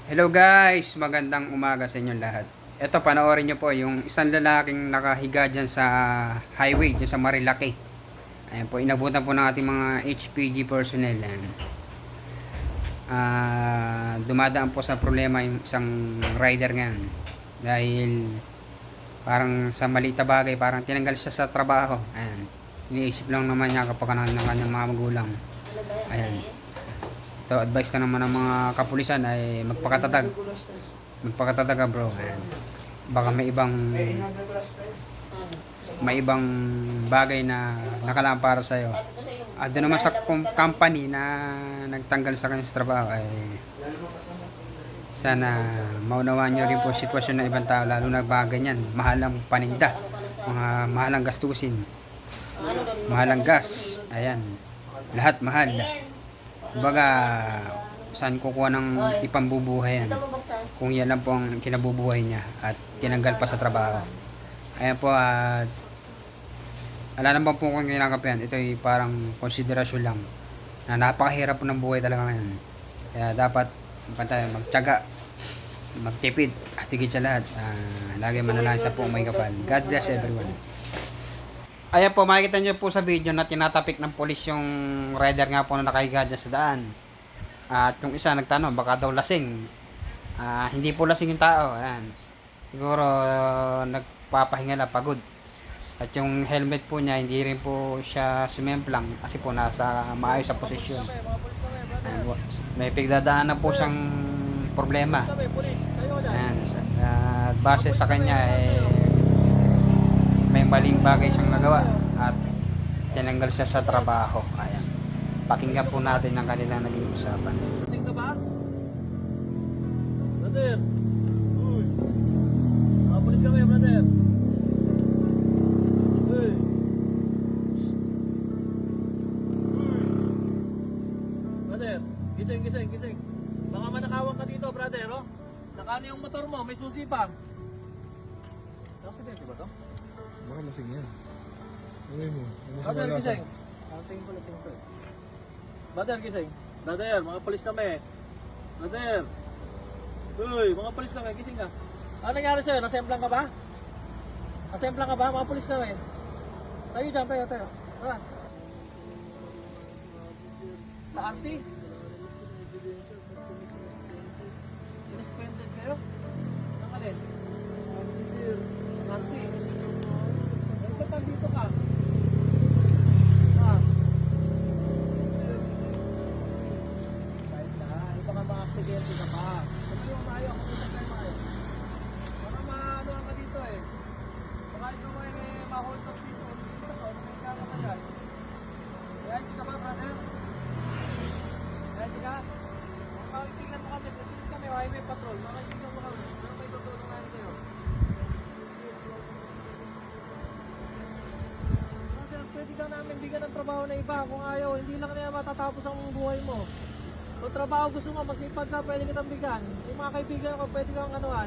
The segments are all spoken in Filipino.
Hello guys, magandang umaga sa inyo lahat. Ito, panoorin nyo po yung isang lalaking nakahiga dyan sa highway, dyan sa Marilaki. Ayan po, inabutan po ng ating mga HPG personnel. Ayan. Dumadaan po sa problema yung isang rider ngayon. Dahil parang sa maliit na bagay, parang tinanggal siya sa trabaho. Ayan. Iniisip lang naman niya kapag ng kanyang mga magulang. Ayan. Ito, advice na naman ng mga kapulisan ay magpakatatag. Magpakatatag ka bro. Ayan. Baka may ibang bagay na nakalaan para sa'yo. At doon naman sa company na nagtanggal sa kanyang trabaho ay sana maunawaan nyo rin po sitwasyon ng ibang tao, lalo na bagay yan. Mahalang paninda, mga mahalang gastusin, mahalang gas. Ayan. Lahat mahal. Kumbaga, saan kukuha ng ipambubuhay yan kung yan lang po ang kinabubuhay niya at tinanggal pa sa trabaho. Ayan po, at wala naman po kung kinakapihan. Ito ay parang konsiderasyon lang na napakahirap po ng buhay talaga ngayon. Kaya dapat magtiyaga, magtipid at higit sa lahat, lagi manalangin sa po may kapal. God bless everyone. Ayan po, makikita nyo po sa video na tinatapik ng polis yung rider nga po na nakahiga dyan sa daan. At yung isa nagtanong, baka daw lasing. Hindi po lasing yung tao. Ayan. Siguro nagpapahinga na, pagod. At yung helmet po niya, hindi rin po siya sumemplang kasi po nasa maayos sa posisyon. Ayan po. May pigdadaan na po siyang problema. Ayan. Base sa kanya, may maling bagay siyang nagawa at tinanggal siya sa trabaho. Ayan. Pakinggan po natin ang kanilang naging usapan. Lasing ka ba? Brother. Uy. Pulis kami, brother. Uy. Uy. Brother, gising. Baka manakawan ka dito, brother, oh. Nakano yung motor mo, may susi pa. Accident ba to? Baka lasing yan. Uy mo. Brother, gising. Tingin ko lasing to. Brother, gising. Brother, mga polis kami. Brother. Uy, mga polis kami, gising ka. Ano nangyari sa'yo? Nasemplang ka ba? Nasemplang ka ba? Mga polis kami. Tayo dyan, tayo. Tara. Sa RC? Sinuspended kayo? Nang alin? RC. Ba't nandito ka? Kahit na, baka ma-accidente ka pa. Sabi mo maayo, kung isa kayo maayo. Baka ma-anuhan ka dito eh. Baka ito mo ma-hold up dito. Dito ka, may kama ka yan. Kaya hindi ka ba, brother? Kaya hindi ka? Tingnan mo kami, tingnan kami, highway patrol. Baka tingnan mo kami, pero may tutulungan kayo. Pwede ka namin bigyan ng trabaho na iba. Kung ayaw, hindi lang na matatapos ang buhay mo. Kung trabaho gusto mo, masipag ka, pwede kitang bigyan. Kung mga kaibigan ko, pwede kang anuhan.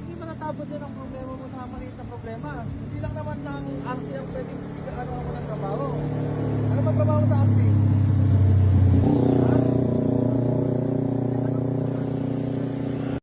Hindi matatapos din ang problema mo sa maliit na problema. Hindi lang naman ng RC ang pwede bigyan ano mo ng trabaho.